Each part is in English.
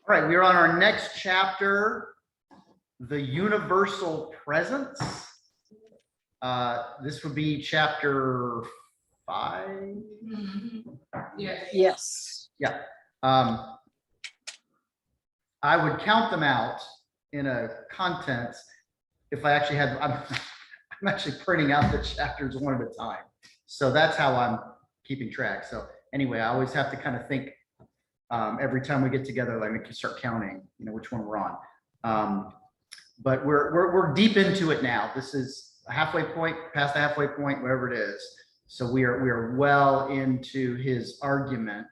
All right, we are on our next chapter, the universal presence. This would be chapter 5. Yes. Yeah. I would count them out in a contents if I actually had, I'm actually printing out the chapters one at a time. So that's how I'm keeping track. So anyway, I always have to kind of think every time we get together, like we can start counting, which one we're on. But we're deep into it now. This is a halfway point, past the halfway point, whatever it is. So we are well into his argument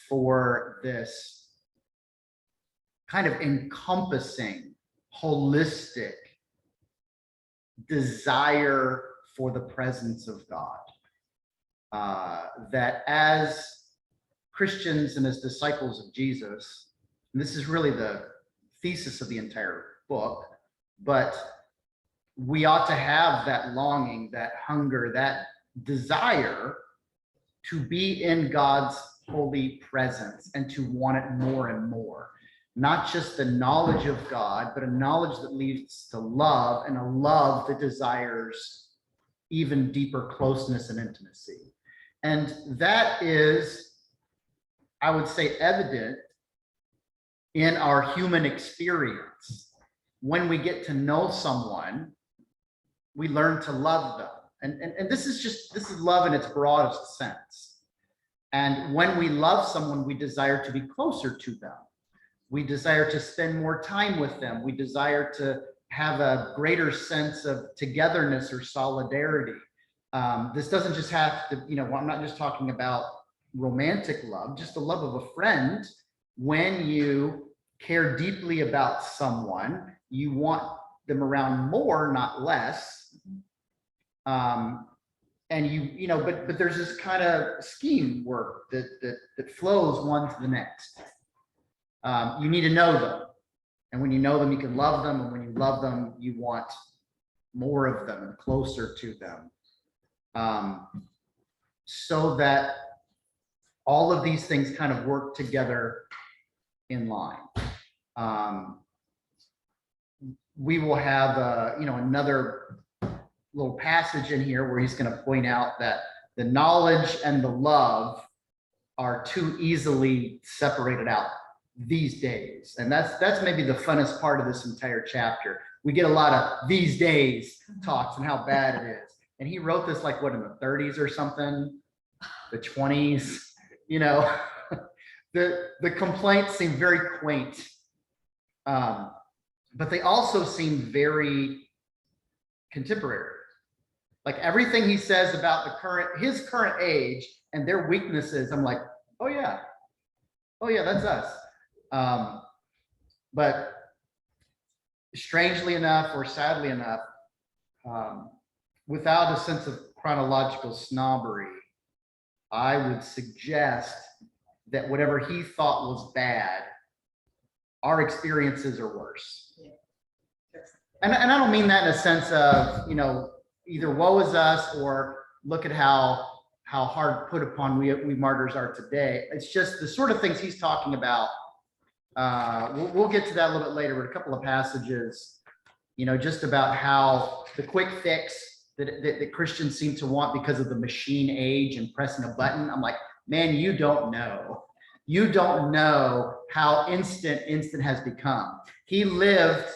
for this kind of encompassing, holistic desire for the presence of God. That as Christians and as disciples of Jesus, and this is really the thesis of the entire book, but we ought to have that longing, that hunger, that desire to be in God's holy presence and to want it more and more. Not just the knowledge of God, but a knowledge that leads to love, and a love that desires even deeper closeness and intimacy. And that is, I would say, evident in our human experience. When we get to know someone, we learn to love them. And this is love in its broadest sense. And when we love someone, we desire to be closer to them. We desire to spend more time with them. We desire to have a greater sense of togetherness or solidarity. This doesn't just have to, I'm not just talking about romantic love, just the love of a friend. When you care deeply about someone, you want them around more, not less. And but there's this kind of scheme work that flows one to the next. You need to know them. And when you know them, you can love them. And when you love them, you want more of them and closer to them. So that all of these things kind of work together in line. We will have, another little passage in here where he's going to point out that the knowledge and the love are too easily separated out these days. And that's maybe the funnest part of this entire chapter. We get a lot of these days talks and how bad it is. And he wrote this like, what, in the 30s or something, the 20s, the complaints seem very quaint. But they also seem very contemporary. Like everything he says about his current age and their weaknesses, I'm like, oh yeah, that's us. But strangely enough, or sadly enough, without a sense of chronological snobbery, I would suggest that whatever he thought was bad, our experiences are worse. And I don't mean that in a sense of, either woe is us or look at how hard put upon we martyrs are today. It's just the sort of things he's talking about. We'll get to that a little bit later, but a couple of passages, just about how the quick fix that Christians seem to want because of the machine age and pressing a button. I'm like, man, you don't know. You don't know how instant has become. He lived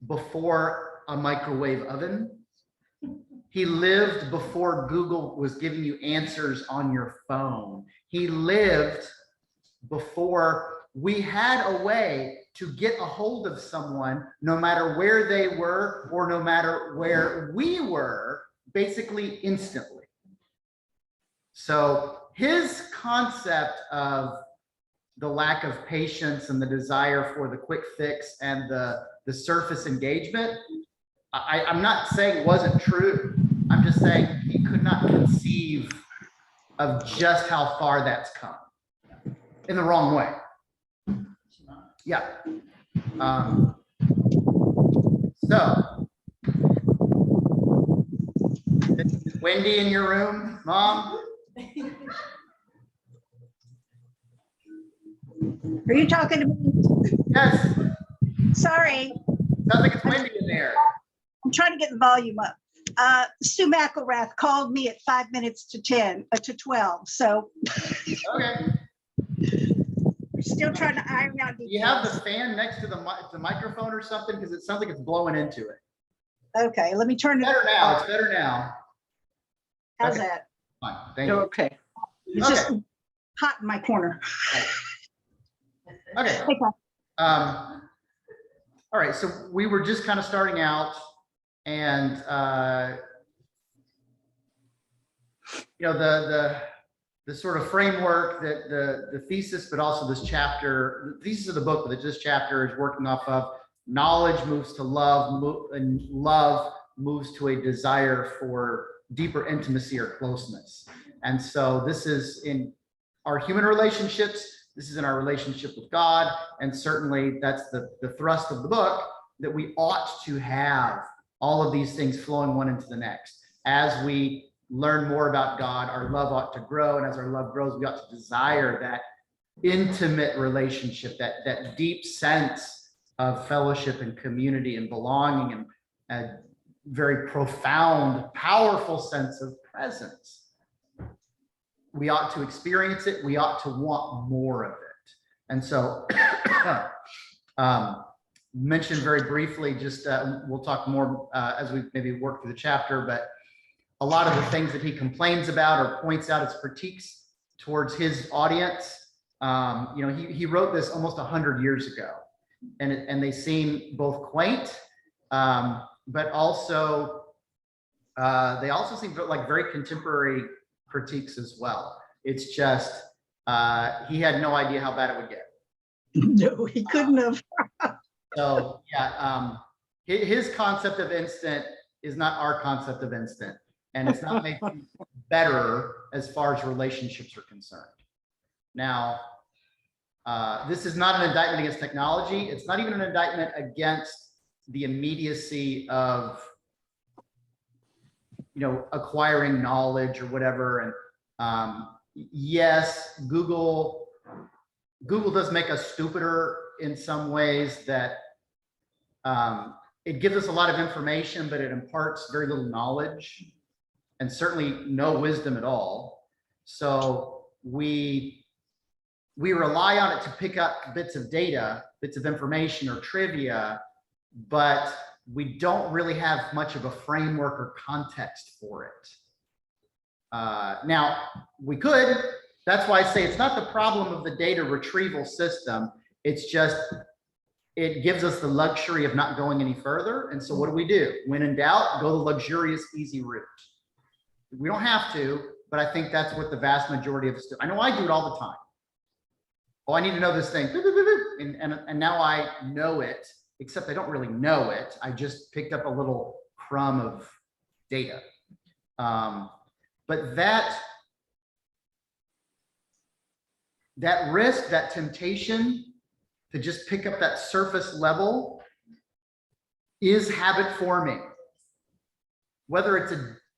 before a microwave oven. He lived before Google was giving you answers on your phone. He lived before we had a way to get a hold of someone, no matter where they were or no matter where we were, basically instantly. So his concept of the lack of patience and the desire for the quick fix and the surface engagement, I'm not saying it wasn't true. I'm just saying he could not conceive of just how far that's come in the wrong way. Yeah. So, is Wendy in your room, Mom? Are you talking to me? Yes. Sorry, Sounds like it's windy in there. I'm trying to get the volume up. Sue McElrath called me at 5 minutes to 12. So Okay. we're still trying to iron out Do you have the details. fan next to the microphone or something? Because it sounds like it's blowing into it. Okay, let me turn it. Better now. It's better now. How's Okay. that? Fine. Thank you. Okay. It's just hot in my corner. Okay. All right. So we were just kind of starting out, and you know, the sort of framework that the thesis, but also this chapter, the thesis of the book, but this chapter is working off of: knowledge moves to love, and love moves to a desire for deeper intimacy or closeness. And so this is in our human relationships. This is in our relationship with God. And certainly that's the thrust of the book, that we ought to have all of these things flowing one into the next. As we learn more about God, our love ought to grow. And as our love grows, we ought to desire that intimate relationship, that deep sense of fellowship and community and belonging, and a very profound, powerful sense of presence. We ought to experience it. We ought to want more of it. And so mentioned very briefly, just we'll talk more as we maybe work through the chapter, but a lot of the things that he complains about or points out as critiques towards his audience, you know, he wrote this almost 100 years ago, and they seem both quaint, but also they also seem like very contemporary critiques as well. It's just he had no idea how bad it would get. No, he couldn't have. So yeah, his concept of instant is not our concept of instant, and it's not making better as far as relationships are concerned. Now, this is not an indictment against technology. It's not even an indictment against the immediacy of, you know, acquiring knowledge or whatever. And yes, Google does make us stupider in some ways, that it gives us a lot of information, but it imparts very little knowledge and certainly no wisdom at all. So we rely on it to pick up bits of data, bits of information or trivia, but we don't really have much of a framework or context for it. Now, we could. That's why I say it's not the problem of the data retrieval system. It's just, it gives us the luxury of not going any further. And so what do? When in doubt, go the luxurious, easy route. We don't have to, but I think that's what the vast majority of us do. I know I do it all the time. Oh, I need to know this thing. And now I know it, except I don't really know it. I just picked up a little crumb of data. But that risk, that temptation to just pick up that surface level is habit forming. Whether it's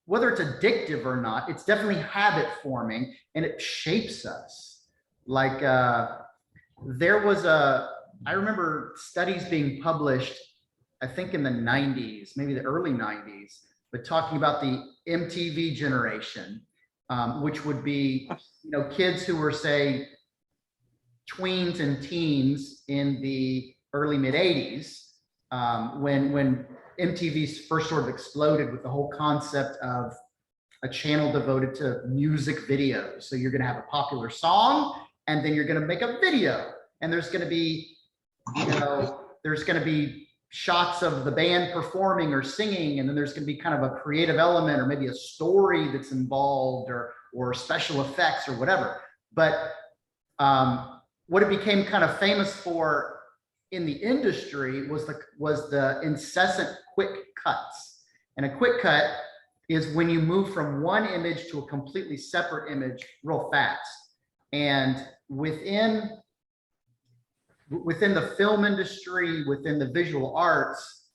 addictive or not, it's definitely habit forming, and it shapes us. Like there was I remember studies being published, I think in the 90s, maybe the early 90s, but talking about the MTV generation, which would be, you know, kids who were, say, tweens and teens in the early mid 80s, when MTV first sort of exploded with the whole concept of a channel devoted to music videos. So you're going to have a popular song, and then you're going to make a video, and there's going to be, you know, there's going to be shots of the band performing or singing, and then there's going to be kind of a creative element or maybe a story that's involved, or special effects or whatever. But what it became kind of famous for in the industry was the incessant quick cuts. And a quick cut is when you move from one image to a completely separate image real fast. And within the film industry, within the visual arts,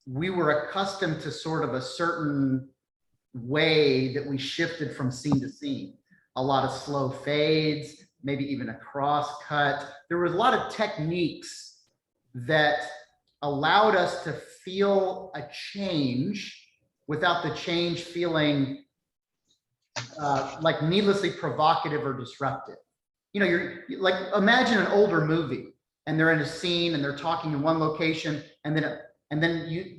we were accustomed to sort of a certain way that we shifted from scene to scene. A lot of slow fades, maybe even a cross cut. There was a lot of techniques that allowed us to feel a change without the change feeling like needlessly provocative or disruptive. You know, you're like, imagine an older movie and they're in a scene and they're talking in one location, and then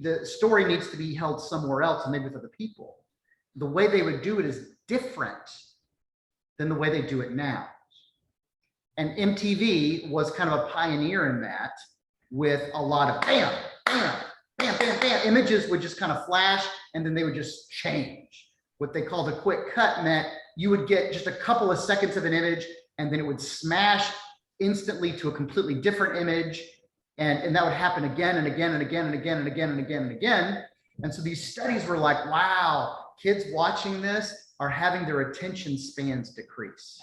the story needs to be held somewhere else and maybe with other people. The way they would do it is different than the way they do it now. And MTV was kind of a pioneer in that, with a lot of bam, bam, bam, bam, bam. Images would just kind of flash and then they would just change. What they called a quick cut meant you would get just a couple of seconds of an image and then it would smash instantly to a completely different image. And that would happen again and again and again and again and again and again and again. And so these studies were like, wow, kids watching this are having their attention spans decrease.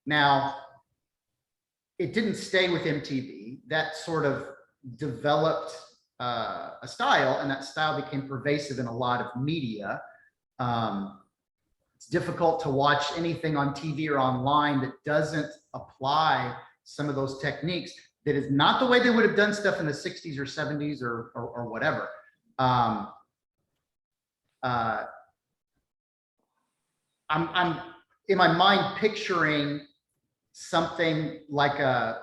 Now, it didn't stay with MTV. That sort of developed a style, and that style became pervasive in a lot of media. It's difficult to watch anything on TV or online that doesn't apply some of those techniques. That is not the way they would have done stuff in the 60s or 70s or whatever. I'm in my mind picturing something like an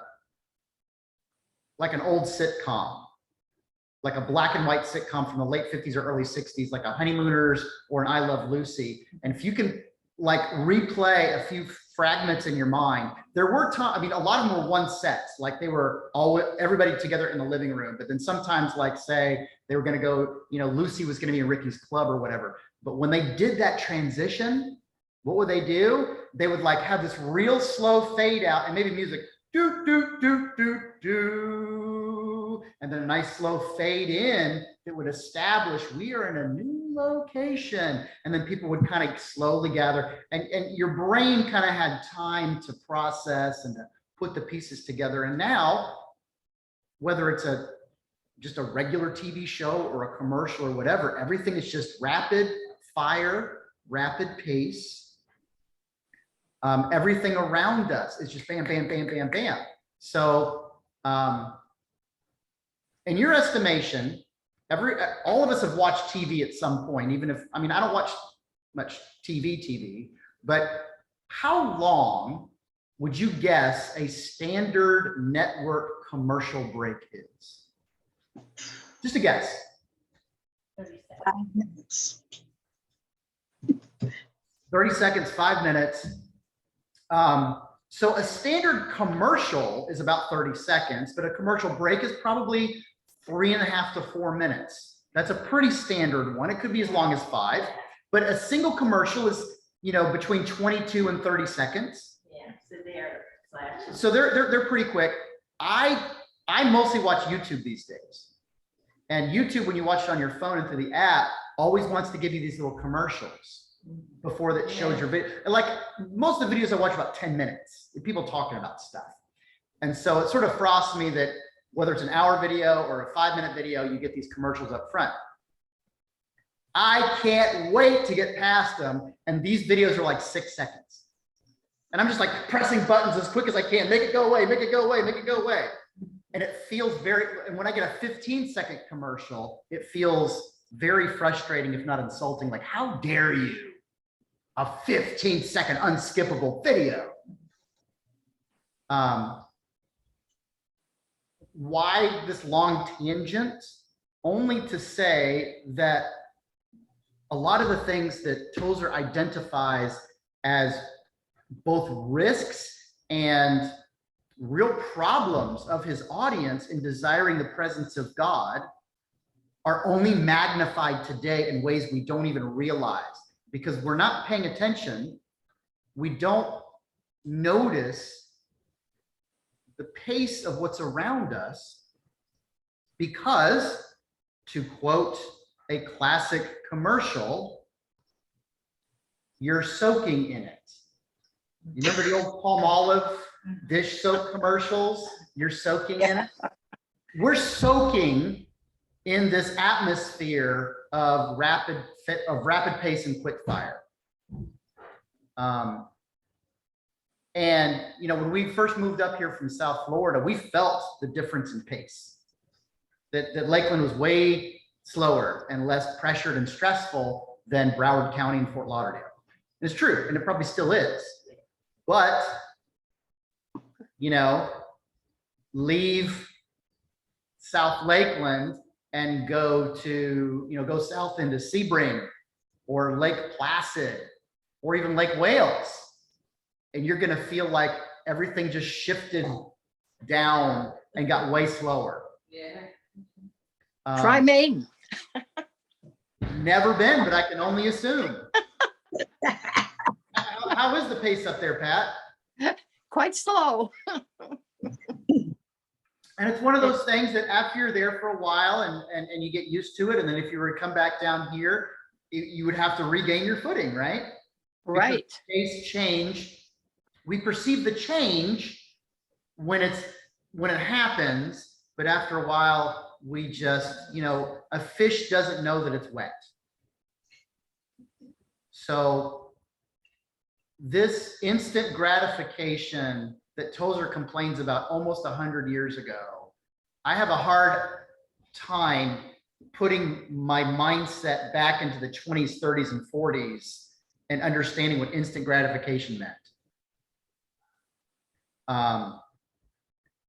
old sitcom, like a black and white sitcom from the late 50s or early 60s, like a Honeymooners or an I Love Lucy. And if you can like replay a few fragments in your mind, there were times, I mean, a lot of them were one sets, like they were all everybody together in the living room. But then sometimes, like, say they were going to go, you know, Lucy was going to be in Ricky's club or whatever. But when they did that transition, what would they do? They would like have this real slow fade out and maybe music, do, do, do, do, do, and then a nice slow fade in that would establish we are in a new location. And then people would kind of slowly gather, and your brain kind of had time to process and to put the pieces together. And now, whether it's just a regular TV show or a commercial or whatever, everything is just rapid fire, rapid pace. Everything around us is just bam, bam, bam, bam, bam. So, in your estimation, all of us have watched TV at some point, even if, I mean, I don't watch much TV, but how long would you guess a standard network commercial break is? Just a guess. 5 minutes. 30 seconds, 5 minutes. So a standard commercial is about 30 seconds, but a commercial break is probably 3.5 to 4 minutes. That's a pretty standard one. It could be as long as 5, but a single commercial is, you know, between 22 and 30 seconds. Yeah, so they're flashes. So they're pretty quick. I mostly watch YouTube these days. And YouTube, when you watch it on your phone and through the app, always wants to give you these little commercials before that shows your video. Like most of the videos I watch about 10 minutes, people talking about stuff. And so it sort of frosts me that whether it's an hour video or a 5-minute video, you get these commercials up front. I can't wait to get past them. And these videos are like 6 seconds. And I'm just like pressing buttons as quick as I can. Make it go away, make it go away, make it go away. And it feels and when I get a 15-second commercial, it feels very frustrating, if not insulting. Like, how dare you? A 15-second unskippable video. Why this long tangent? Only to say that a lot of the things that Tozer identifies as both risks and real problems of his audience in desiring the presence of God are only magnified today in ways we don't even realize, because we're not paying attention. We don't notice the pace of what's around us because, to quote a classic commercial, you're soaking in it. You remember the old Palmolive dish soap commercials? You're soaking in it. We're soaking in this atmosphere of rapid pace and quick fire. And, you know, when we first moved up here from South Florida, we felt the difference in pace. That Lakeland was way slower and less pressured and stressful than Broward County and Fort Lauderdale. It's true, and it probably still is. But, you know, leave South Lakeland and go to, you know, go south into Sebring or Lake Placid or even Lake Wales. And you're going to feel like everything just shifted down and got way slower. Yeah. Try Maine. Never been, but I can only assume. How is the pace up there, Pat? Quite slow. And it's one of those things that after you're there for a while and you get used to it, and then if you were to come back down here, you would have to regain your footing, right? Right. Because pace change. We perceive the change when it happens, but after a while, we just, you know, a fish doesn't know that it's wet. So this instant gratification that Tozer complains about almost 100 years ago, I have a hard time putting my mindset back into the 20s, 30s, and 40s and understanding what instant gratification meant.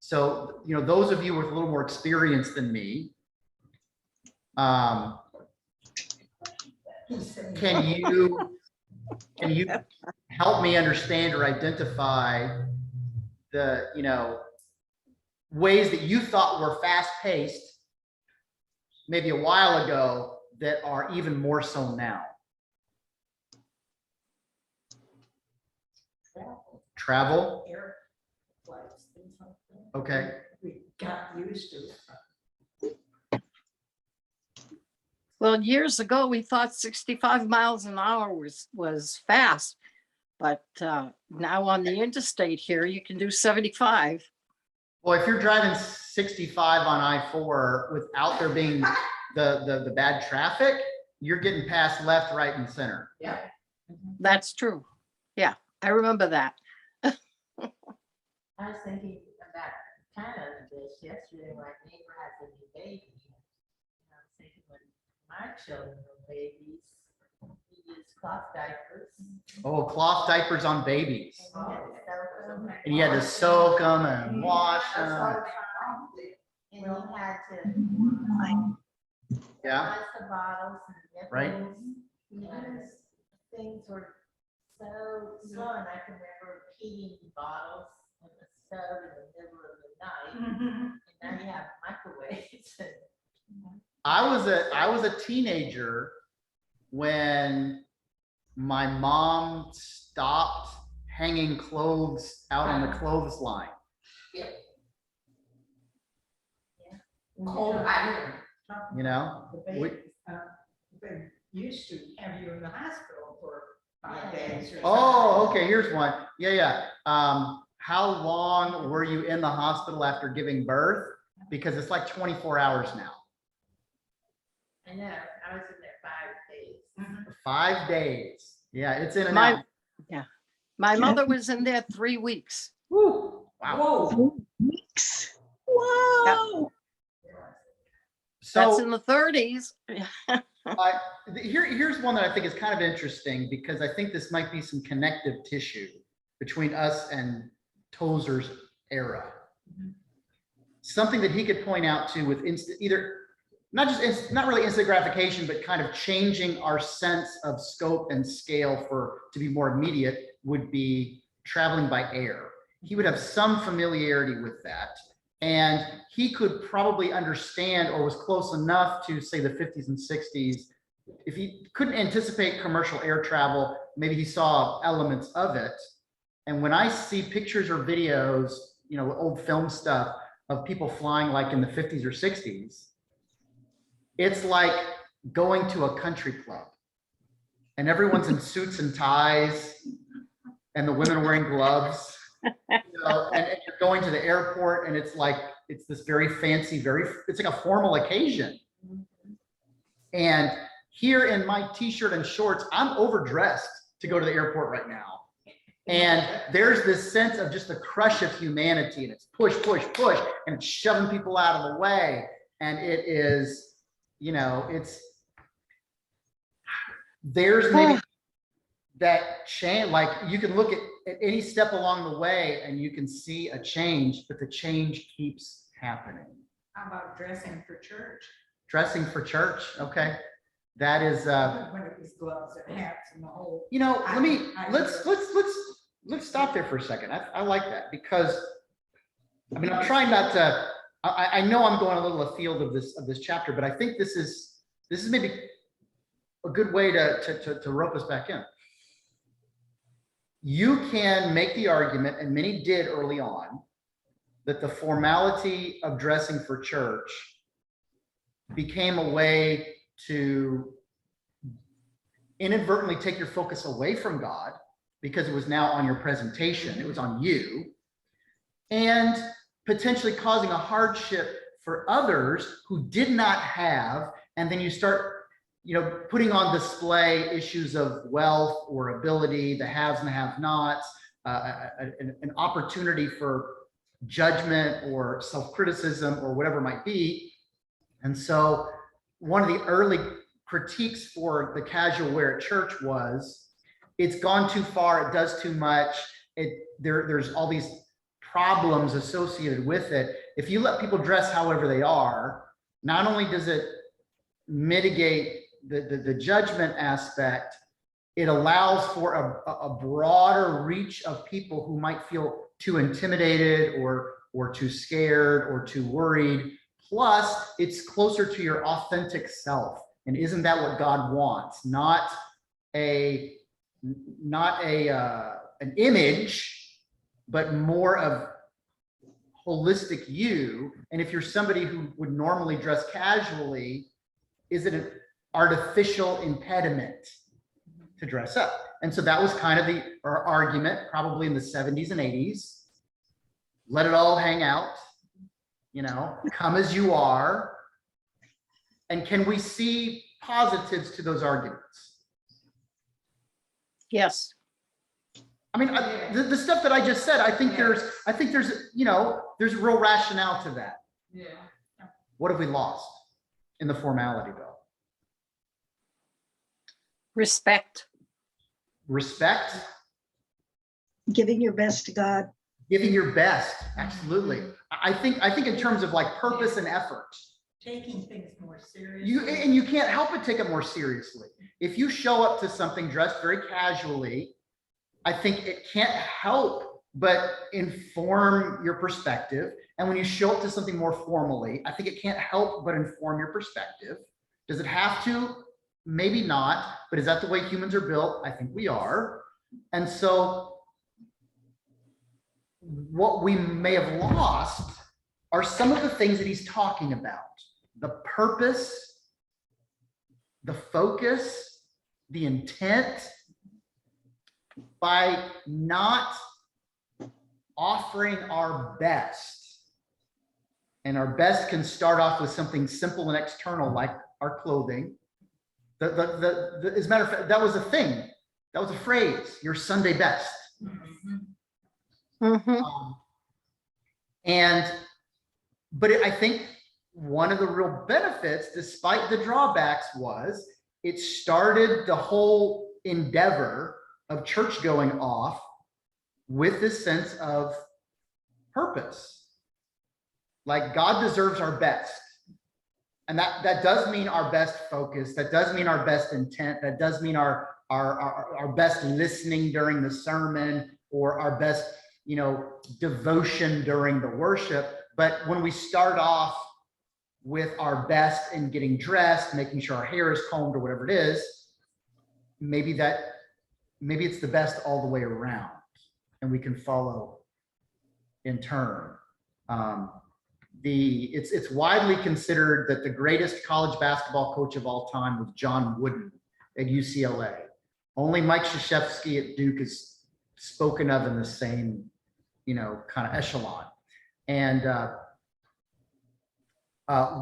So, you know, those of you with a little more experience than me, can you help me understand or identify the, you know, ways that you thought were fast-paced maybe a while ago that are even more so now? Travel? Air flights, things like that. Okay. We got used to it. Well, years ago, we thought 65 miles an hour was fast, but now on the interstate here, you can do 75. Well, if you're driving 65 on I-4 without there being the bad traffic, you're getting past left, right, and center. Yeah. That's true. Yeah, I remember that. I was thinking about kind of this yesterday. My neighbor has a new baby. And I was thinking when my children were babies, we used cloth diapers. Oh, cloth diapers on babies. And you had to And you had to soak soak them. them and wash them. And you had to Yeah. wash the bottles and Right. nipples. You know, things were so slow, and I can remember heating bottles in the stove in the middle of the night. And now you have microwaves. I was a teenager when my mom stopped hanging clothes out on the clothesline. Cold iron. You know, They used to have you in the hospital for 5 days. or oh, something. okay, here's one. Yeah. How long were you in the hospital after giving birth? Because it's like 24 hours now. I know, I was in there 5 days. 5 days. Yeah, it's in and out. My mother was in there 3 weeks. Woo. Wow. Whoa, Weeks. Whoa. That's So in the 30s. here's one that I think is kind of interesting because I think this might be some connective tissue between us and Tozer's era. Something that he could point out to with not really instant gratification, but kind of changing our sense of scope and scale to be more immediate would be traveling by air. He would have some familiarity with that. And he could probably understand or was close enough to say the 50s and 60s. If he couldn't anticipate commercial air travel, maybe he saw elements of it. And when I see pictures or videos, you know, old film stuff of people flying like in the 50s or 60s, it's like going to a country club and everyone's in suits and ties and the women are wearing gloves. You know, and you're going to the airport and it's like, it's this very fancy, it's like a formal occasion. And here in my t-shirt and shorts, I'm overdressed to go to the airport right now. And there's this sense of just the crush of humanity, and it's push, push, push, and it's shoving people out of the way. And it is, there's maybe that change, like you can look at any step along the way and you can see a change, but the change keeps happening. How about dressing for church? Dressing for church, okay. That is, When it was gloves and hats and the whole. let's stop there for a second. I like that because, I'm trying not to, I know I'm going a little afield of this chapter, but I think this is maybe a good way to rope us back in. You can make the argument, and many did early on, that the formality of dressing for church became a way to inadvertently take your focus away from God because it was now on your presentation, it was on you, and potentially causing a hardship for others who did not have, and then you start putting on display issues of wealth or ability, the haves and the have-nots, an opportunity for judgment or self-criticism or whatever it might be. And so one of the early critiques for the casual wear at church was, it's gone too far, it does too much, there's all these problems associated with it. If you let people dress however they are, not only does it mitigate the judgment aspect, it allows for a broader reach of people who might feel too intimidated or too scared or too worried. Plus, it's closer to your authentic self. And isn't that what God wants? Not an image, but more of holistic you. And if you're somebody who would normally dress casually, is it an artificial impediment to dress up? And so that was kind of the argument, probably in the 70s and 80s. Let it all hang out, come as you are. And can we see positives to those arguments? Yes. The stuff that I just said, I think there's real rationale to that. Yeah. What have we lost in the formality, Bill? Respect. Respect. Giving your best to God. Giving your best, absolutely. I think in terms of like purpose and effort. Taking things more seriously. You can't help but take it more seriously. If you show up to something dressed very casually, I think it can't help but inform your perspective. And when you show up to something more formally, I think it can't help but inform your perspective. Does it have to? Maybe not, but is that the way humans are built? I think we are. And so what we may have lost are some of the things that he's talking about. The purpose, the focus, the intent, by not offering our best. And our best can start off with something simple and external like our clothing. As a matter of fact, that was a thing. That was a phrase, your Sunday best. But I think one of the real benefits, despite the drawbacks, was it started the whole endeavor of church going off with this sense of purpose. Like God deserves our best. And that does mean our best focus. That does mean our best intent. That does mean our best listening during the sermon, or our best, devotion during the worship. But when we start off with our best in getting dressed, making sure our hair is combed or whatever it is, maybe it's the best all the way around, and we can follow in turn. It's widely considered that the greatest college basketball coach of all time was John Wooden at UCLA. Only Mike Krzyzewski at Duke is spoken of in the same, kind of echelon. And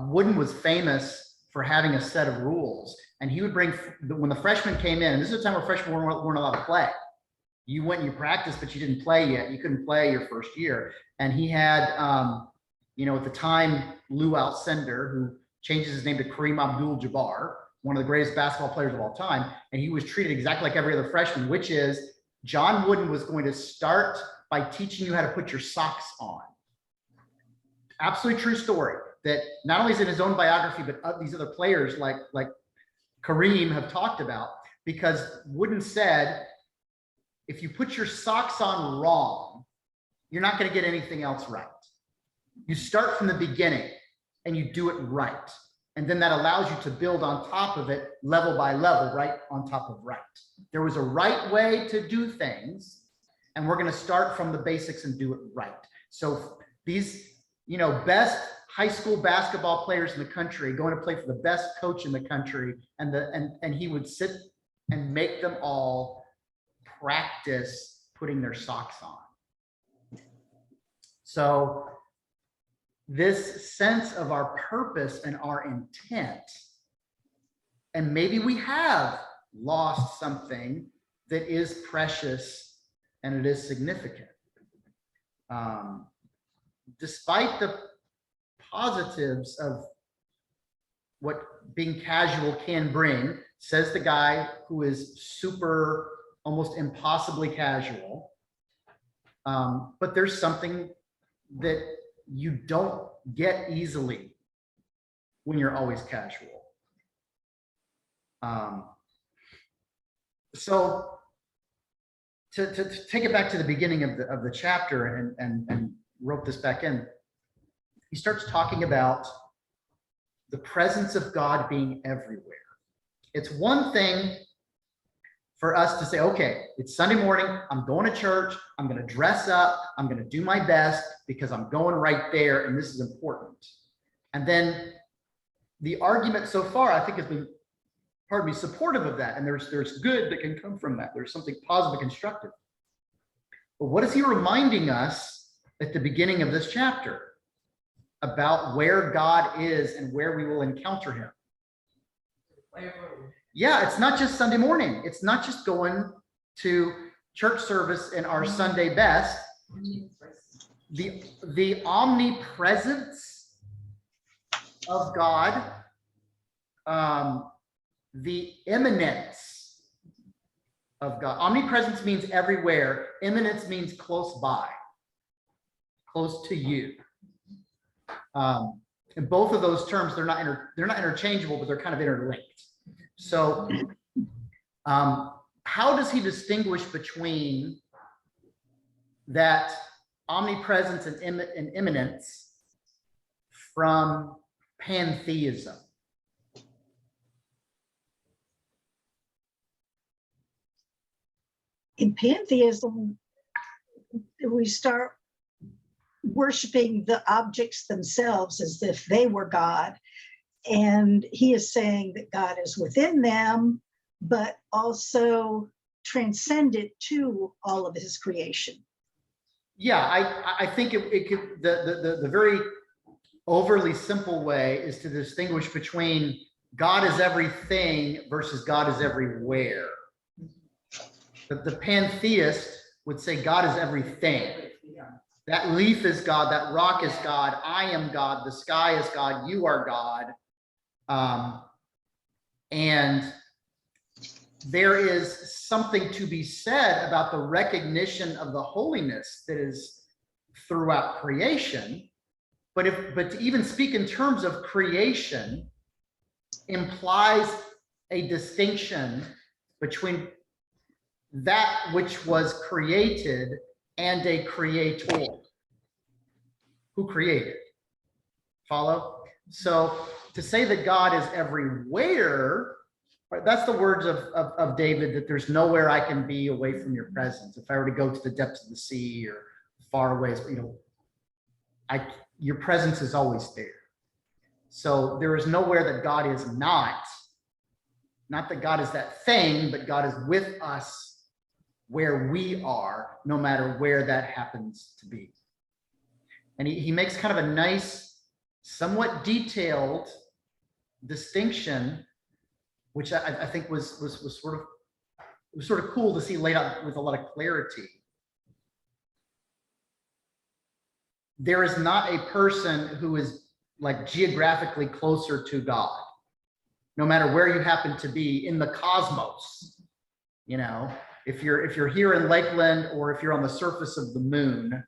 Wooden was famous for having a set of rules. And he would bring, when the freshmen came in, and this is a time where freshmen weren't allowed to play. you went and you practiced, but you didn't play yet. You couldn't play your first year. And he had, at the time, Lou Alcindor, who changes his name to Kareem Abdul-Jabbar, one of the greatest basketball players of all time. And he was treated exactly like every other freshman, which is John Wooden was going to start by teaching you how to put your socks on. Absolutely true story that not only is in his own biography, but these other players like Kareem have talked about, because Wooden said, if you put your socks on wrong, you're not going to get anything else right. You start from the beginning and you do it right. And then that allows you to build on top of it, level by level, right on top of right. There was a right way to do things, and we're going to start from the basics and do it right. So these, best high school basketball players in the country going to play for the best coach in the country, and he would sit and make them all practice putting their socks on. So this sense of our purpose and our intent, and maybe we have lost something that is precious and it is significant. Despite the positives of what being casual can bring, says the guy who is super, almost impossibly casual. But there's something that you don't get easily when you're always casual. So to take it back to the beginning of the chapter and wrote this back in, he starts talking about the presence of God being everywhere. It's one thing for us to say, okay, it's Sunday morning, I'm going to church, I'm going to dress up, I'm going to do my best because I'm going right there and this is important. And then the argument so far, I think, has been, pardon me, supportive of that. And there's good that can come from that. There's something positive and constructive. But what is he reminding us at the beginning of this chapter about where God is and where we will encounter him? Yeah, it's not just Sunday morning. It's not just going to church service in our Sunday best. The omnipresence of God, the immanence of God. Omnipresence means everywhere. Immanence means close by, close to you. And both of those terms, they're not interchangeable, but they're kind of interlinked. So how does he distinguish between that omnipresence and immanence from pantheism? In pantheism, we start worshiping the objects themselves as if they were God. And he is saying that God is within them, but also transcended to all of his creation. Yeah, I think it could, the very overly simple way is to distinguish between God is everything versus God is everywhere. The pantheist would say God is everything. That leaf is God, that rock is God, I am God, the sky is God, you are God. And there is something to be said about the recognition of the holiness that is throughout creation. But to even speak in terms of creation implies a distinction between that which was created and a creator. Who created? Follow? So to say that God is everywhere, right, that's the words of David, that there's nowhere I can be away from your presence. If I were to go to the depths of the sea or far away, your presence is always there. So there is nowhere that God is not that God is that thing, but God is with us where we are, no matter where that happens to be. And he makes kind of a nice, somewhat detailed distinction, which I think was sort of it was sort of cool to see laid out with a lot of clarity. There is not a person who is like geographically closer to God, no matter where you happen to be in the cosmos. You know, if you're here in Lakeland or if you're on the surface of the moon,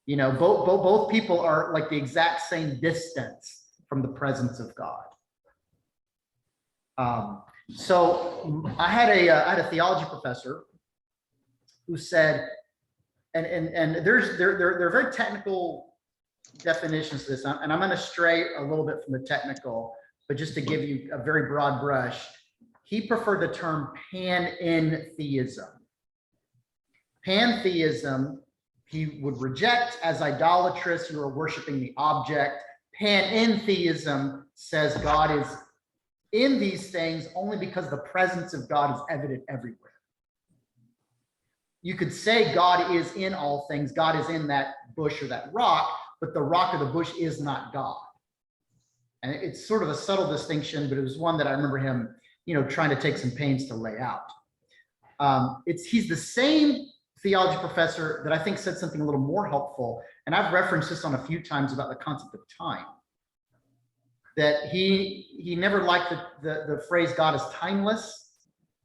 you know, both people are like the exact same distance from the presence of God. So I had a theology professor who said, and there are very technical definitions to this, and I'm going to stray a little bit from the technical, but just to give you a very broad brush, he preferred the term panentheism. Pantheism, he would reject as idolatrous, you are worshiping the object. Panentheism says God is in these things only because the presence of God is evident everywhere. You could say God is in all things, God is in that bush or that rock, but the rock or the bush is not God. And it's sort of a subtle distinction, but it was one that I remember him, you know, trying to take some pains to lay out. He's the same theology professor that I think said something a little more helpful, and I've referenced this on a few times about the concept of time. That he never liked the phrase God is timeless.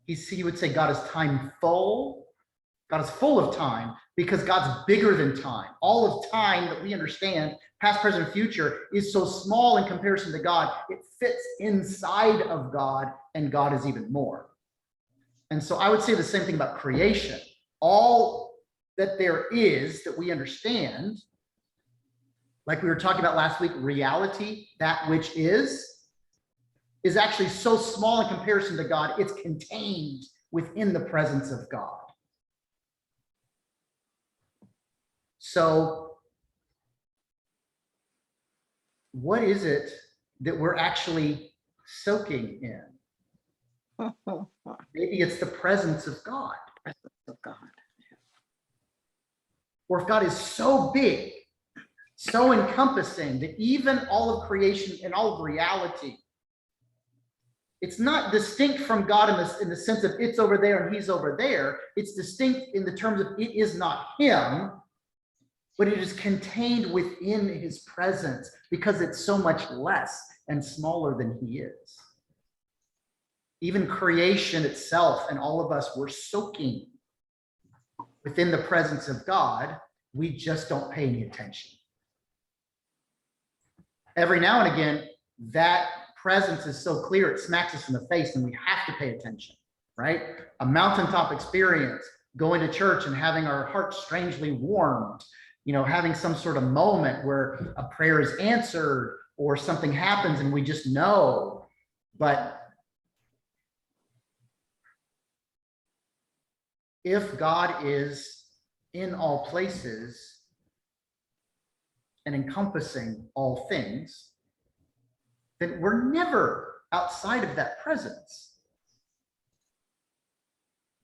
He would say God is timeful. God is full of time because God's bigger than time. All of time that we understand, past, present, future, is so small in comparison to God, it fits inside of God, and God is even more. And so I would say the same thing about creation. All that there is that we understand, like we were talking about last week, reality, that which is actually so small in comparison to God, it's contained within the presence of God. So what is it that we're actually soaking in? Maybe it's the presence of God. Of God. Or if God is so big, so encompassing that even all of creation and all of reality, it's not distinct from God in the sense of it's over there and he's over there. It's distinct in the terms of it is not him, but it is contained within his presence because it's so much less and smaller than he is. Even creation itself and all of us, we're soaking within the presence of God. We just don't pay any attention. Every now and again, that presence is so clear, it smacks us in the face and we have to pay attention, right? A mountaintop experience, going to church and having our hearts strangely warmed, you know, having some sort of moment where a prayer is answered or something happens and we just know. But if God is in all places and encompassing all things, then we're never outside of that presence.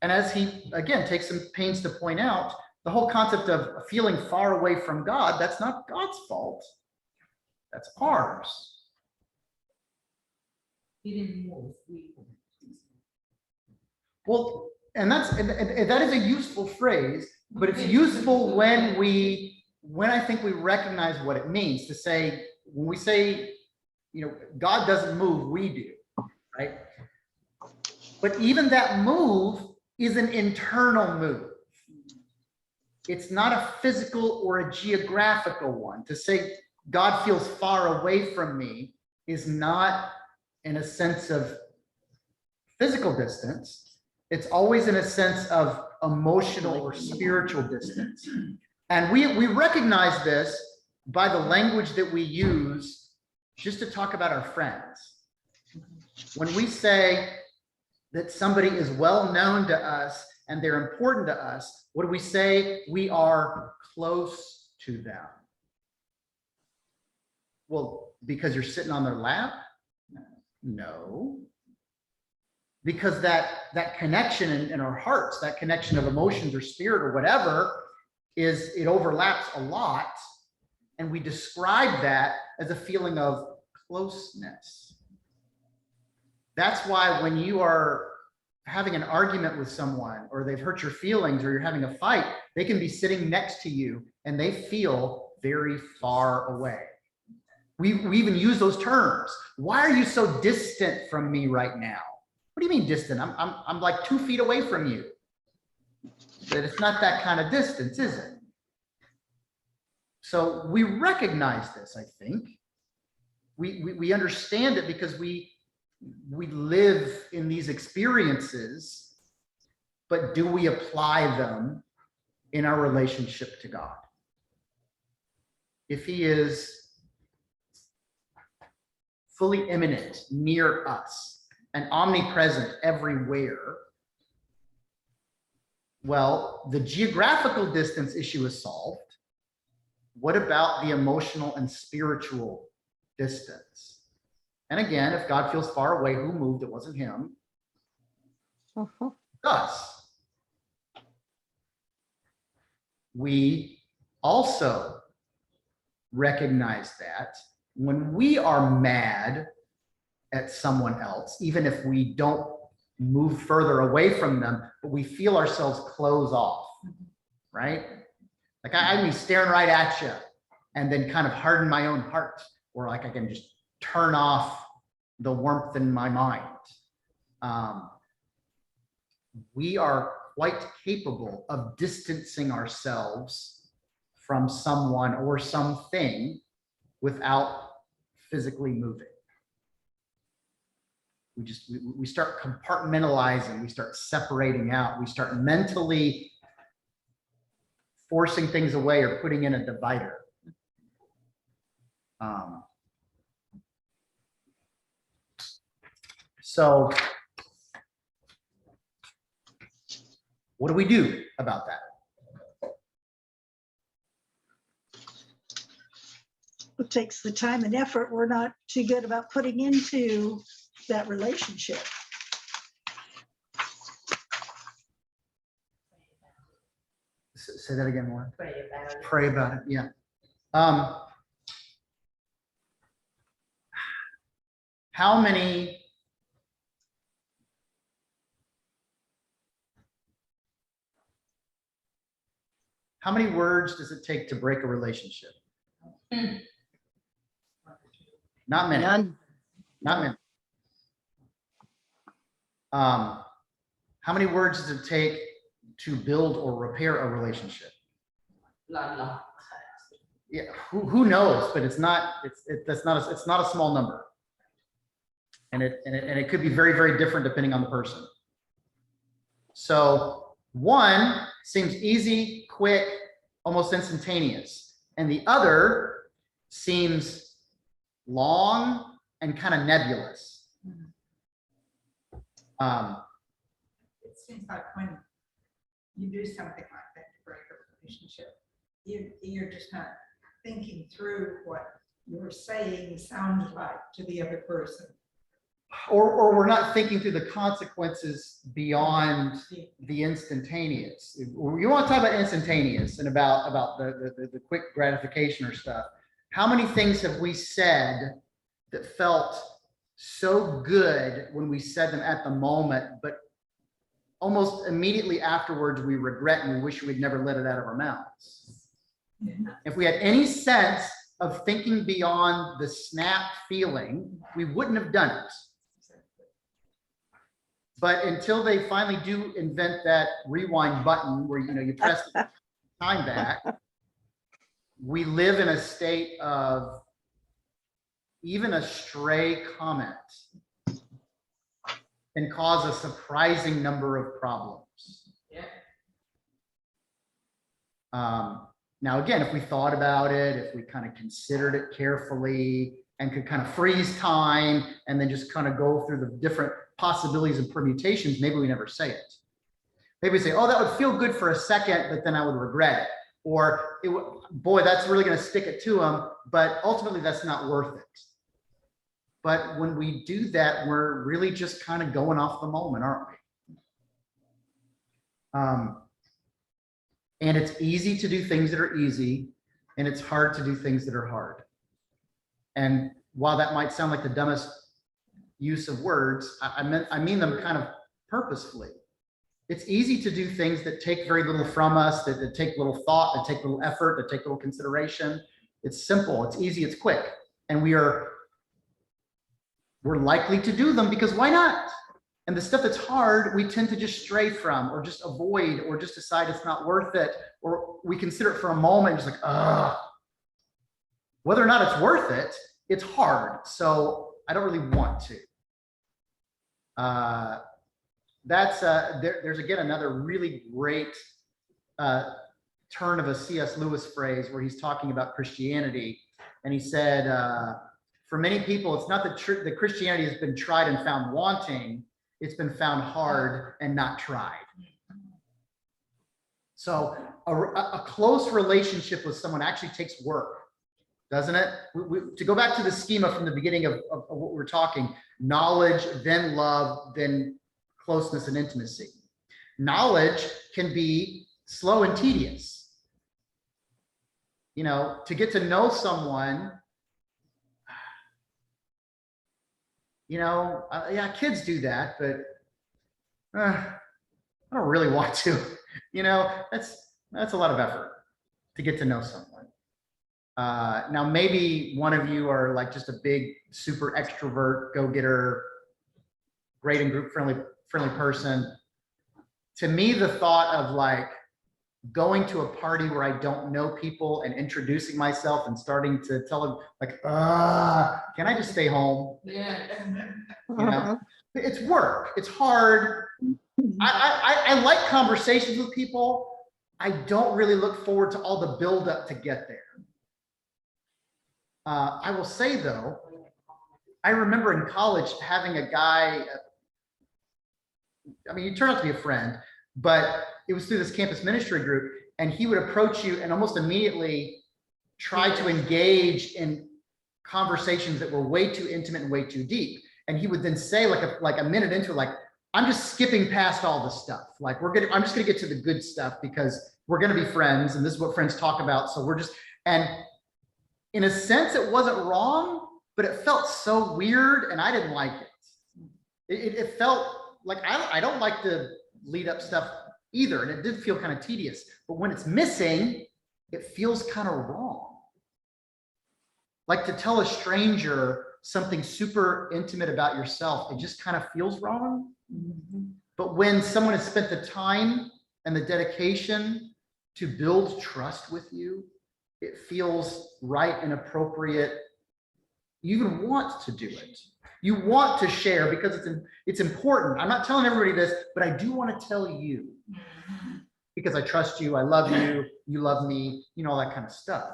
And as he, again, takes some pains to point out, the whole concept of feeling far away from God, that's not God's fault. That's ours. He didn't move. Well, and that is a useful phrase, but it's useful when I think we recognize what it means to say, when we say, you know, God doesn't move, we do, right? But even that move is an internal move. It's not a physical or a geographical one. To say God feels far away from me is not in a sense of physical distance. It's always in a sense of emotional or spiritual distance. And we recognize this by the language that we use just to talk about our friends. When we say that somebody is well known to us and they're important to us, what do we say? We are close to them. Well, because you're sitting on their lap? No. Because that connection in our hearts, that connection of emotions or spirit or whatever, it overlaps a lot. And we describe that as a feeling of closeness. That's why when you are having an argument with someone, or they've hurt your feelings, or you're having a fight, they can be sitting next to you and they feel very far away. We even use those terms. Why are you so distant from me right now? What do you mean distant? I'm like 2 feet away from you. But it's not that kind of distance, is it? So we recognize this, I think. We understand it because we live in these experiences, but do we apply them in our relationship to God? If he is fully immanent, near us, and omnipresent everywhere, well, the geographical distance issue is solved. What about the emotional and spiritual distance? And again, if God feels far away, who moved? It wasn't him. Us. We also recognize that when we are mad at someone else, even if we don't move further away from them, but we feel ourselves close off, right? Like I'd be staring right at you and then kind of harden my own heart, or like I can just turn off the warmth in my mind. We are quite capable of distancing ourselves from someone or something without physically moving. We start compartmentalizing, we start separating out, we start mentally forcing things away or putting in a divider. So what do we do about that? It takes the time and effort we're not too good about putting into that relationship. Say that again, Lauren. Pray about it. Pray about it. Yeah. How many words does it take to break a relationship? Not many. None. Not many. How many words does it take to build or repair a relationship? La. Yeah, who knows? But it's not a small number, and it could be very, very different depending on the person. So one seems easy, quick, almost instantaneous, and the other seems long and kind of nebulous. It seems like when you do something like that to break a relationship, you're just not thinking through what you're saying sounds like to the other person. Or we're not thinking through the consequences beyond the instantaneous. You want to talk about instantaneous and about the quick gratification or stuff. How many things have we said that felt so good when we said them at the moment, but almost immediately afterwards we regret and we wish we'd never let it out of our mouths? Yeah. If we had any sense of thinking beyond the snap feeling, we wouldn't have done it. But until they finally do invent that rewind button where you press the time back, we live in a state of even a stray comment can cause a surprising number of problems. Yeah. Now, again, if we thought about it, if we kind of considered it carefully and could kind of freeze time and then just kind of go through the different possibilities and permutations, maybe we never say it. Maybe we say, oh, that would feel good for a second, but then I would regret it. Or, boy, that's really going to stick it to them, but ultimately that's not worth it. But when we do that, we're really just kind of going off the moment, aren't we? And it's easy to do things that are easy, and it's hard to do things that are hard. And while that might sound like the dumbest use of words, I mean them kind of purposefully. It's easy to do things that take very little from us, that take little thought, that take little effort, that take little consideration. It's simple, it's easy, it's quick. And we're likely to do them because why not? And the stuff that's hard, we tend to just stray from or just avoid or just decide it's not worth it. Or we consider it for a moment, just like, ugh. Whether or not it's worth it, it's hard. So I don't really want to. There's again another really great turn of a C.S. Lewis phrase where he's talking about Christianity. And he said, for many people, it's not that Christianity has been tried and found wanting, it's been found hard and not tried. So a close relationship with someone actually takes work, doesn't it? To go back to the schema from the beginning of what we're talking, knowledge, then love, then closeness and intimacy. Knowledge can be slow and tedious. You know, to get to know someone, you know, yeah, kids do that, but I don't really want to. You know, that's a lot of effort to get to know someone. Now, maybe one of you are like just a big, super extrovert, go-getter, great and group friendly person. To me, the thought of like going to a party where I don't know people and introducing myself and starting to tell them like, can I just stay home? Yeah. You know, it's work. It's hard. I like conversations with people. I don't really look forward to all the buildup to get there. I will say though, I remember in college having a guy, I mean, he turned out to be a friend, but it was through this campus ministry group, and he would approach you and almost immediately try to engage in conversations that were way too intimate and way too deep. And he would then say like a minute into it, like, I'm just skipping past all the stuff. Like I'm just gonna get to the good stuff because we're gonna be friends and this is what friends talk about. So we're just, and in a sense it wasn't wrong, but it felt so weird and I didn't like it. It felt like, I don't like to lead up stuff either. And it did feel kind of tedious, but when it's missing, it feels kind of wrong. Like to tell a stranger something super intimate about yourself, it just kind of feels wrong. But when someone has spent the time and the dedication to build trust with you, it feels right and appropriate. You even want to do it. You want to share because it's important. I'm not telling everybody this, but I do want to tell you because I trust you, I love you, you love me, you know, all that kind of stuff.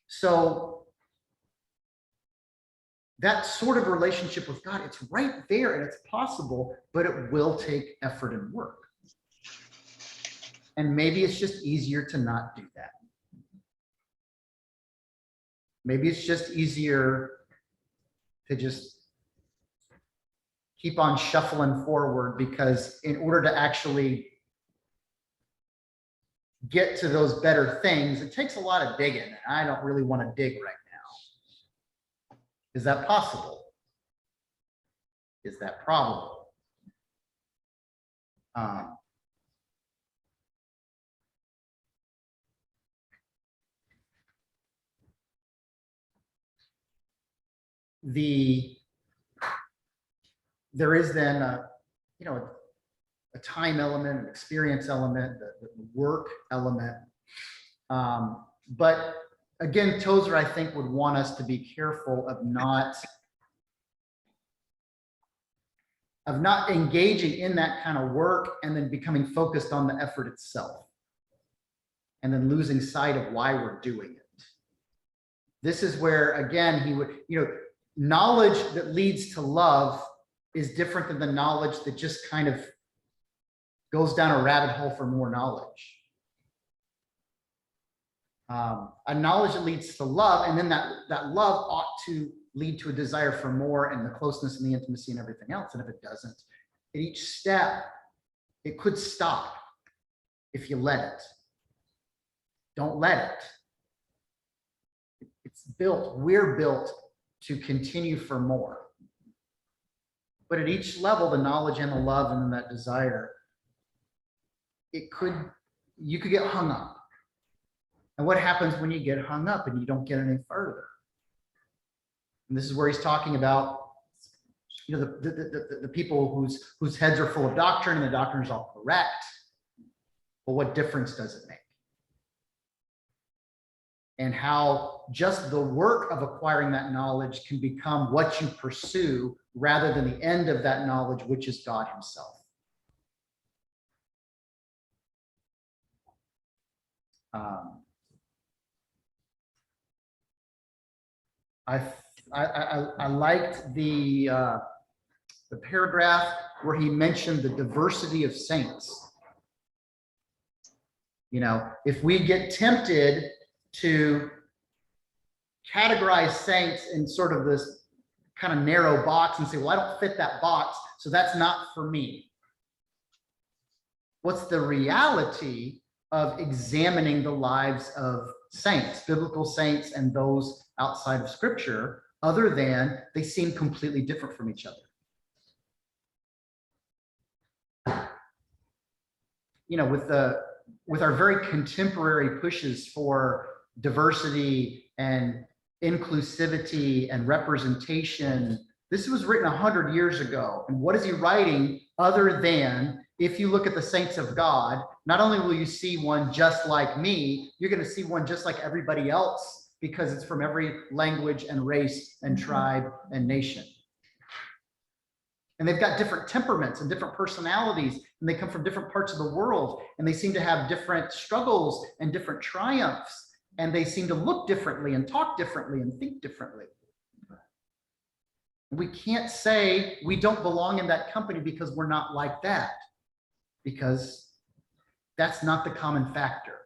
So that sort of relationship with God, it's right there and it's possible, but it will take effort and work. And maybe it's just easier to not do that. Maybe it's just easier to just keep on shuffling forward because in order to actually get to those better things, it takes a lot of digging. And I don't really want to dig right now. Is that possible? Is that probable? There is then a time element, an experience element, the work element. But again, Tozer, I think, would want us to be careful of not engaging in that kind of work and then becoming focused on the effort itself and then losing sight of why we're doing it. This is where, again, he would, knowledge that leads to love is different than the knowledge that just kind of goes down a rabbit hole for more knowledge. A knowledge that leads to love, and then that love ought to lead to a desire for more and the closeness and the intimacy and everything else. And if it doesn't, at each step, it could stop if you let it. Don't let it. It's built, we're built to continue for more. But at each level, the knowledge and the love and then that desire, you could get hung up. And what happens when you get hung up and you don't get any further? And this is where he's talking about, the people whose heads are full of doctrine and the doctrine is all correct. But what difference does it make? And how just the work of acquiring that knowledge can become what you pursue rather than the end of that knowledge, which is God himself. I liked the paragraph where he mentioned the diversity of saints. If we get tempted to categorize saints in sort of this kind of narrow box and say, well, I don't fit that box, so that's not for me. What's the reality of examining the lives of saints, biblical saints, and those outside of Scripture, other than they seem completely different from each other? With our very contemporary pushes for diversity and inclusivity and representation, this was written 100 years ago. And what is he writing other than, if you look at the saints of God, not only will you see one just like me, you're going to see one just like everybody else, because it's from every language and race and tribe and nation. And they've got different temperaments and different personalities, and they come from different parts of the world, and they seem to have different struggles and different triumphs, and they seem to look differently and talk differently and think differently. We can't say we don't belong in that company because we're not like that, because that's not the common factor.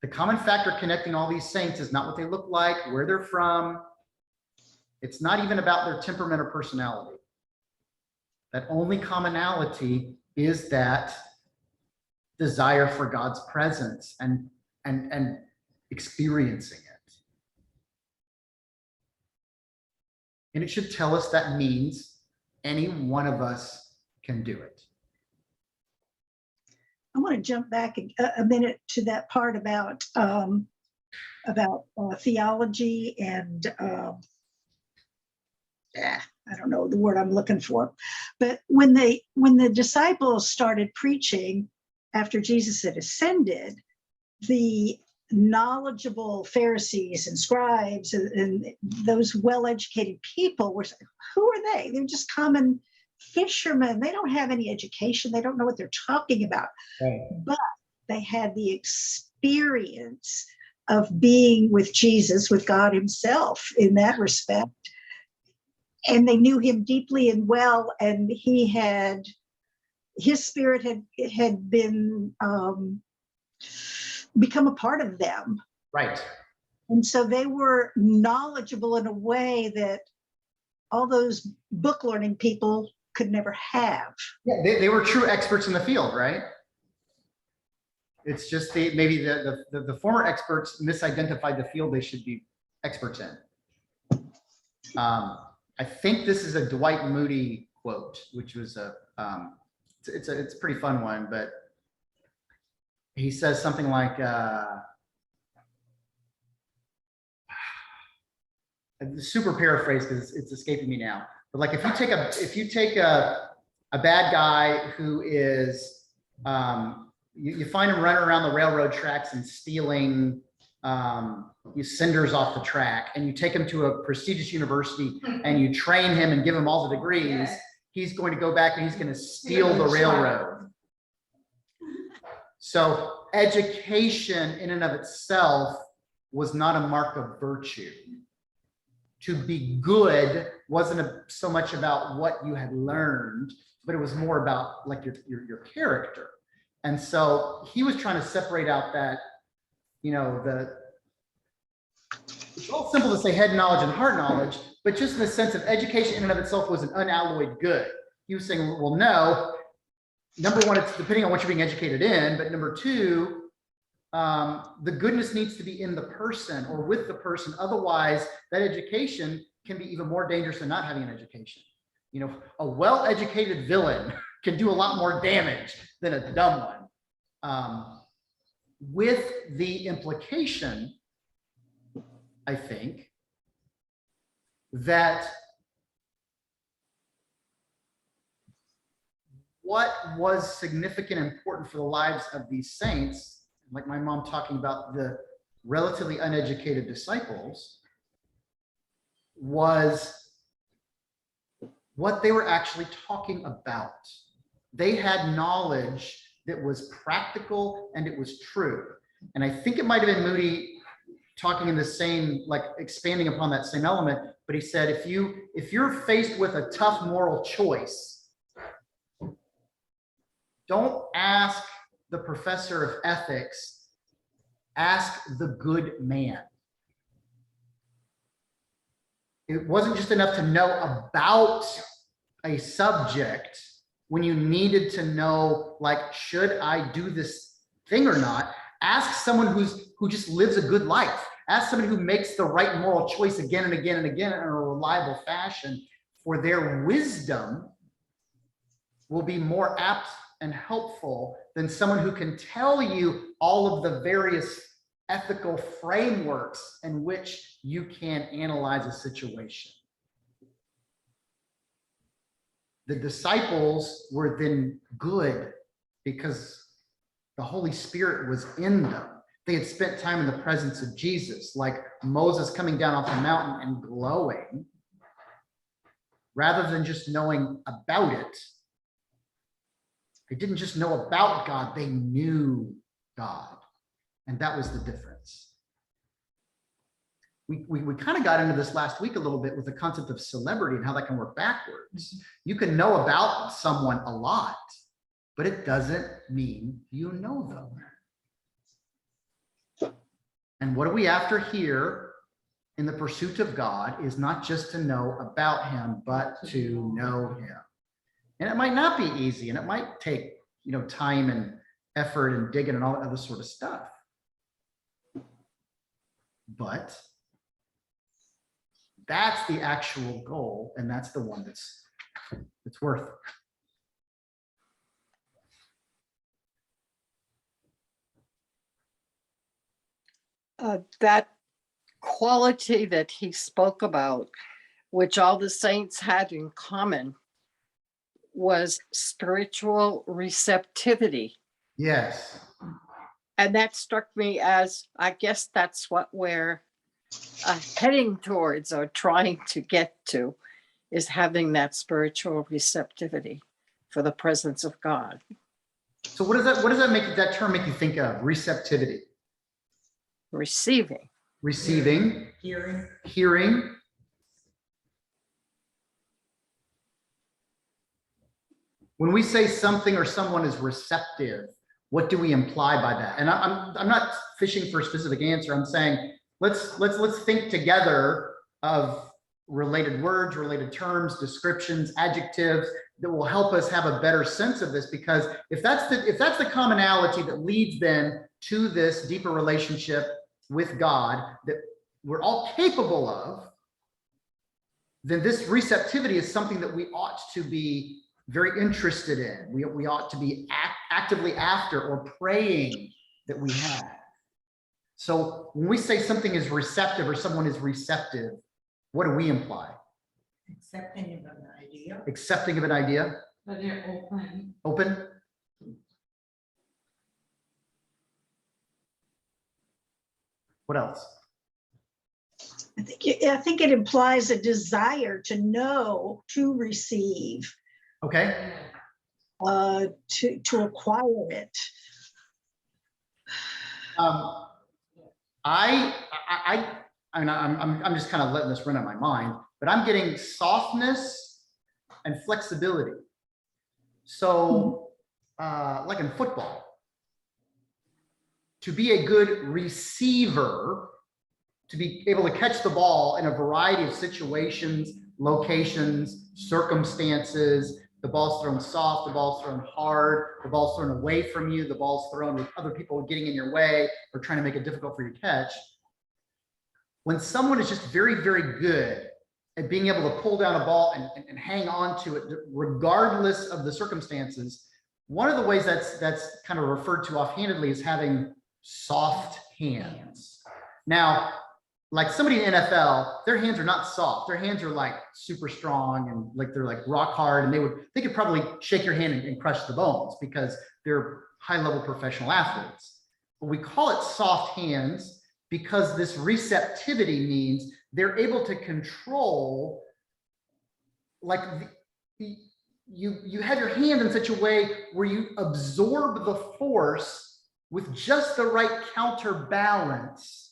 The common factor connecting all these saints is not what they look like, where they're from. It's not even about their temperament or personality. That only commonality is that desire for God's presence and experiencing it. And it should tell us that means any one of us can do it. I want to jump back a minute to that part about theology and I don't know the word I'm looking for, but when the disciples started preaching after Jesus had ascended, the knowledgeable Pharisees and scribes and those well-educated people were saying, who are they? They're just common fishermen. They don't have any education. They don't know what they're talking about. Right. But they had the experience of being with Jesus, with God himself in that respect. And they knew him deeply and well, and his spirit had been become a part of them. Right. And so they were knowledgeable in a way that all those book learning people could never have. Yeah, they were true experts in the field, right? It's just maybe the former experts misidentified the field they should be experts in. I think this is a Dwight Moody quote, which was it's a pretty fun one, but he says something like, super paraphrase because it's escaping me now. But like if you take a bad guy who is you find him running around the railroad tracks and stealing cinders off the track, and you take him to a prestigious university and you train him and give him all the degrees, Yes. He's going to go back and he's going to steal the railroad. So education in and of itself was not a mark of virtue. To be good wasn't so much about what you had learned, but it was more about like your character. And so he was trying to separate out that, it's all simple to say head knowledge and heart knowledge, but just in the sense of education in and of itself was an unalloyed good. He was saying, well, no, number one, it's depending on what you're being educated in, but number two, the goodness needs to be in the person or with the person. Otherwise, that education can be even more dangerous than not having an education. You know, a well-educated villain can do a lot more damage than a dumb one. With the implication, I think, that what was significant and important for the lives of these saints, like my mom talking about the relatively uneducated disciples, was what they were actually talking about. They had knowledge that was practical and it was true. And I think it might have been Moody talking in the same, like expanding upon that same element, but he said, if you're faced with a tough moral choice, don't ask the professor of ethics, ask the good man. It wasn't just enough to know about a subject when you needed to know, like, should I do this thing or not? Ask someone who just lives a good life. Ask somebody who makes the right moral choice again and again and again in a reliable fashion, for their wisdom will be more apt and helpful than someone who can tell you all of the various ethical frameworks in which you can analyze a situation. The disciples were then good because the Holy Spirit was in them. They had spent time in the presence of Jesus, like Moses coming down off the mountain and glowing, rather than just knowing about it. They didn't just know about God, they knew God. And that was the difference. We kind of got into this last week a little bit with the concept of celebrity and how that can work backwards. You can know about someone a lot, but it doesn't mean you know them. And what are we after here in the pursuit of God is not just to know about him, but to know him. And it might not be easy, and it might take, you know, time and effort and digging and all that other sort of stuff. But that's the actual goal, and that's the one that's worth it. That quality that he spoke about, which all the saints had in common, was spiritual receptivity. Yes. And that struck me as, I guess that's what we're heading towards or trying to get to, is having that spiritual receptivity for the presence of God. So what does that make, that term make you think of? Receptivity. Receiving. Receiving. Hearing. Hearing. When we say something or someone is receptive, what do we imply by that? And I'm not fishing for a specific answer. I'm saying let's think together of related words, related terms, descriptions, adjectives that will help us have a better sense of this. Because if that's the commonality that leads then to this deeper relationship with God that we're all capable of, then this receptivity is something that we ought to be very interested in. We ought to be actively after or praying that we have. So when we say something is receptive or someone is receptive, what do we imply? Accepting of an idea. Accepting of an idea. But they're open. Open. What else? I think it implies a desire to know, to receive, Okay. to acquire it. I'm just kind of letting this run in my mind, but I'm getting softness and flexibility. So, like in football, to be a good receiver, to be able to catch the ball in a variety of situations, locations, circumstances, the ball's thrown soft, the ball's thrown hard, the ball's thrown away from you, the ball's thrown with other people getting in your way or trying to make it difficult for you to catch. When someone is just very, very good at being able to pull down a ball and hang on to it regardless of the circumstances. One of the ways that's kind of referred to offhandedly is having soft hands. Now, like somebody in NFL, their hands are not soft. Their hands are like super strong and like they're like rock hard, and they could probably shake your hand and crush the bones because they're high-level professional athletes. But we call it soft hands because this receptivity means they're able to control, like you have your hand in such a way where you absorb the force with just the right counterbalance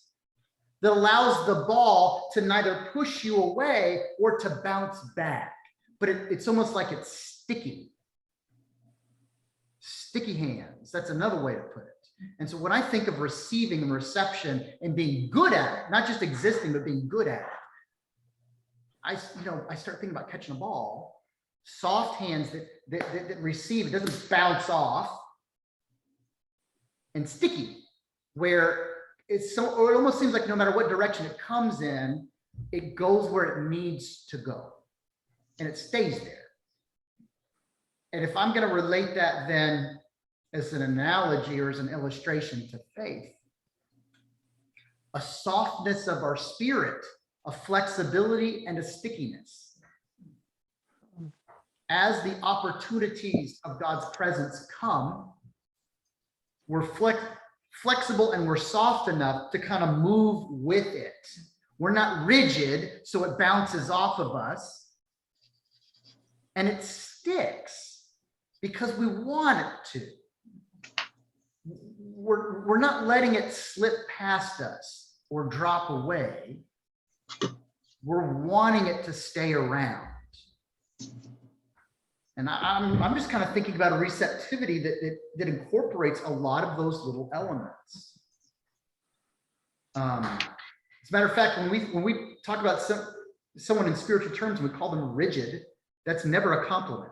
that allows the ball to neither push you away or to bounce back. But it's almost like it's sticky. Sticky hands, that's another way to put it. And so when I think of receiving and reception and being good at it, not just existing, but being good at it, I start thinking about catching a ball, soft hands that receive, it doesn't bounce off, and sticky, where it almost seems like no matter what direction it comes in, it goes where it needs to go, and it stays there. And if I'm going to relate that then as an analogy or as an illustration to faith, a softness of our spirit, a flexibility and a stickiness. As the opportunities of God's presence come, we're flexible and we're soft enough to kind of move with it. We're not rigid, so it bounces off of us. And it sticks because we want it to. We're not letting it slip past us or drop away. We're wanting it to stay around. And I'm just kind of thinking about a receptivity that incorporates a lot of those little elements. As a matter of fact, when we talk about someone in spiritual terms, we call them rigid. That's never a compliment.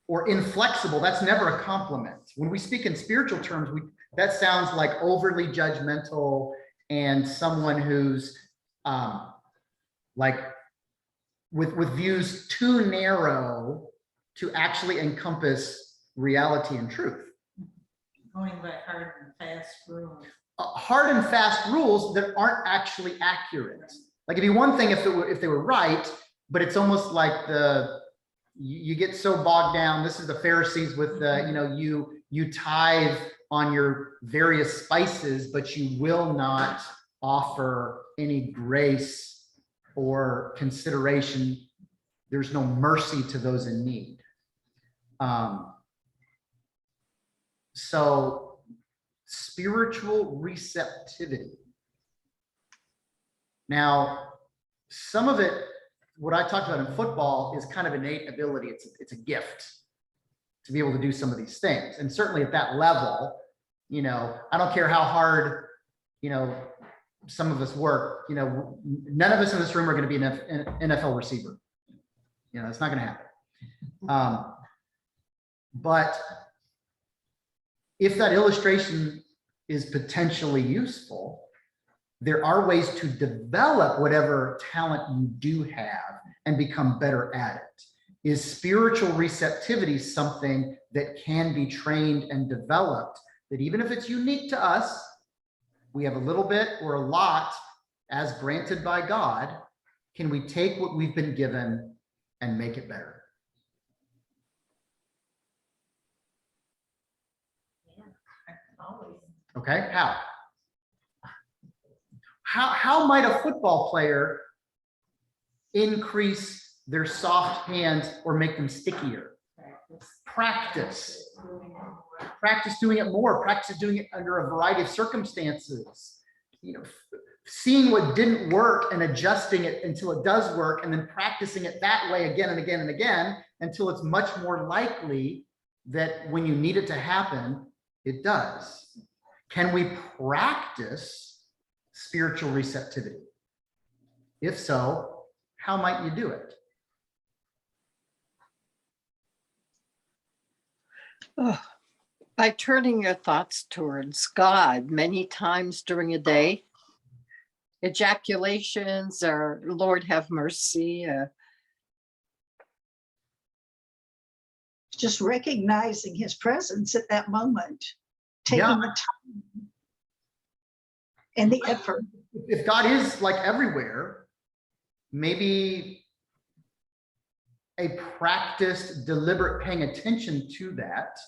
Or inflexible, that's never a compliment. When we speak in spiritual terms, that sounds like overly judgmental and someone who's like with views too narrow to actually encompass reality and truth. Going by hard and fast rules. Hard and fast rules that aren't actually accurate. Like it'd be one thing if they were right, but it's almost like you get so bogged down. This is the Pharisees with you tithe on your various spices, but you will not offer any grace or consideration. There's no mercy to those in need. So spiritual receptivity. Now, some of it, what I talked about in football, is kind of innate ability. It's a gift to be able to do some of these things. And certainly at that level, I don't care how hard, some of us work, none of us in this room are going to be an NFL receiver. It's not going to happen. But if that illustration is potentially useful, there are ways to develop whatever talent you do have and become better at it. Is spiritual receptivity something that can be trained and developed, that even if it's unique to us, we have a little bit or a lot as granted by God, can we take what we've been given and make it better? Yeah, always. Okay, how might a football player increase their soft hands or make them stickier? Practice doing it more, practice doing it under a variety of circumstances, seeing what didn't work and adjusting it until it does work, and then practicing it that way again and again and again until it's much more likely that when you need it to happen, it does. Can we practice spiritual receptivity? If so, how might you do it? By turning your thoughts towards God many times during a day, ejaculations or Lord have mercy. Just recognizing his presence at that moment, taking Yeah. the time and the effort. If God is like everywhere, maybe a practiced, deliberate paying attention to that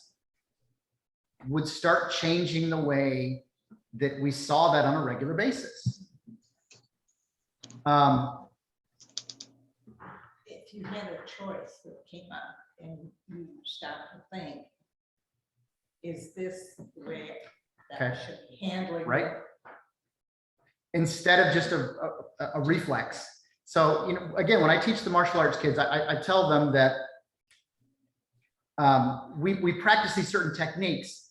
would start changing the way that we saw that on a regular basis. If you had a choice that came up and you stopped to think, is this the way that Okay. I should be handling Right. it? Instead of just a reflex. So, again, when I teach the martial arts kids, I tell them that we practice these certain techniques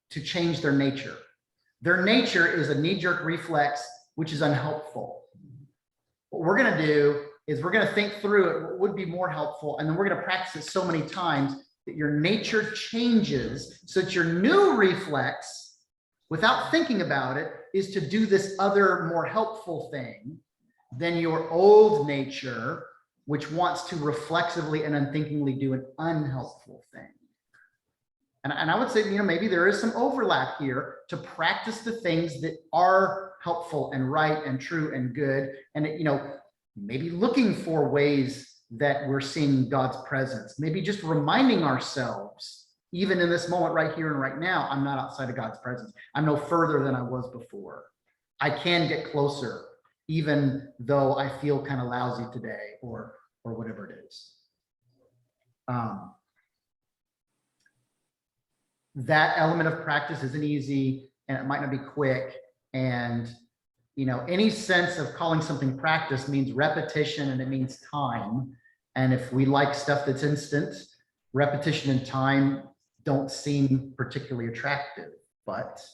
to change their nature. Their nature is a knee-jerk reflex, which is unhelpful. What we're going to do is we're going to think through it, what would be more helpful, and then we're going to practice it so many times that your nature changes, so that your new reflex, without thinking about it, is to do this other more helpful thing than your old nature, which wants to reflexively and unthinkingly do an unhelpful thing. And I would say, maybe there is some overlap here to practice the things that are helpful and right and true and good. And, maybe looking for ways that we're seeing God's presence, maybe just reminding ourselves, even in this moment right here and right now, I'm not outside of God's presence. I'm no further than I was before. I can get closer, even though I feel kind of lousy today or whatever it is. That element of practice isn't easy, and it might not be quick. And, any sense of calling something practice means repetition, and it means time. And if we like stuff that's instant, repetition and time don't seem particularly attractive, but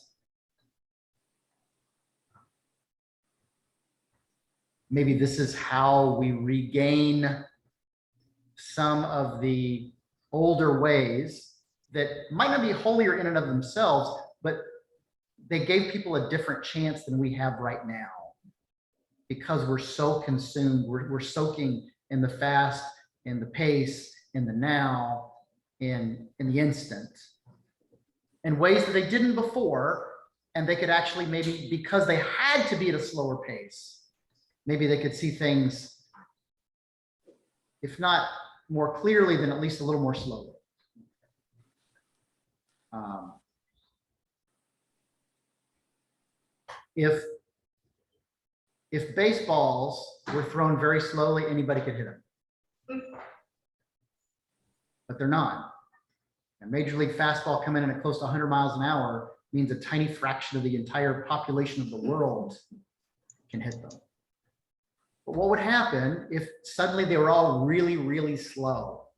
maybe this is how we regain some of the older ways that might not be holier in and of themselves, but they gave people a different chance than we have right now, because we're so consumed. We're soaking in the fast, in the pace, in the now, in the instant, in ways that they didn't before. And they could actually, maybe because they had to be at a slower pace, maybe they could see things, if not more clearly, then at least a little more slowly. If baseballs were thrown very slowly, anybody could hit them, but they're not. A major league fastball coming in at close to 100 miles an hour means a tiny fraction of the entire population of the world can hit them. But what would happen if suddenly they were all really, really slow?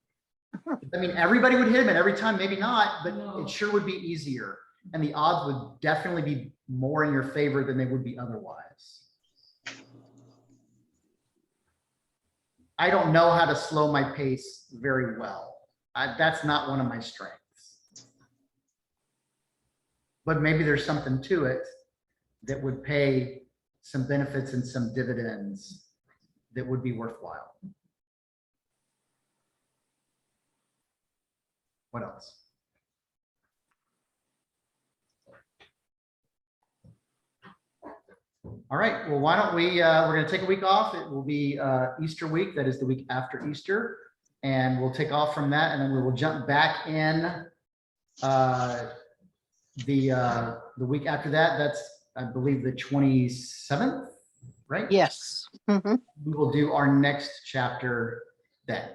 I mean, everybody would hit them, and every time, maybe not, but it sure would be easier. And the odds would definitely be more in your favor than they would be otherwise. I don't know how to slow my pace very well. That's not one of my strengths. But maybe there's something to it that would pay some benefits and some dividends that would be worthwhile. What else? All right, well, why don't we, we're going to take a week off. It will be Easter week. That is the week after Easter. And we'll take off from that, and then we will jump back in the week after that. That's, I believe, the 27th, right? Yes. Mhm. We will do our next chapter then.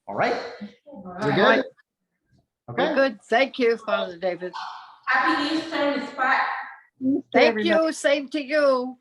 All right, we're good? Right. Okay. Good. Thank you, Father David. Happy Easter in the spot. Thank you. Same to you.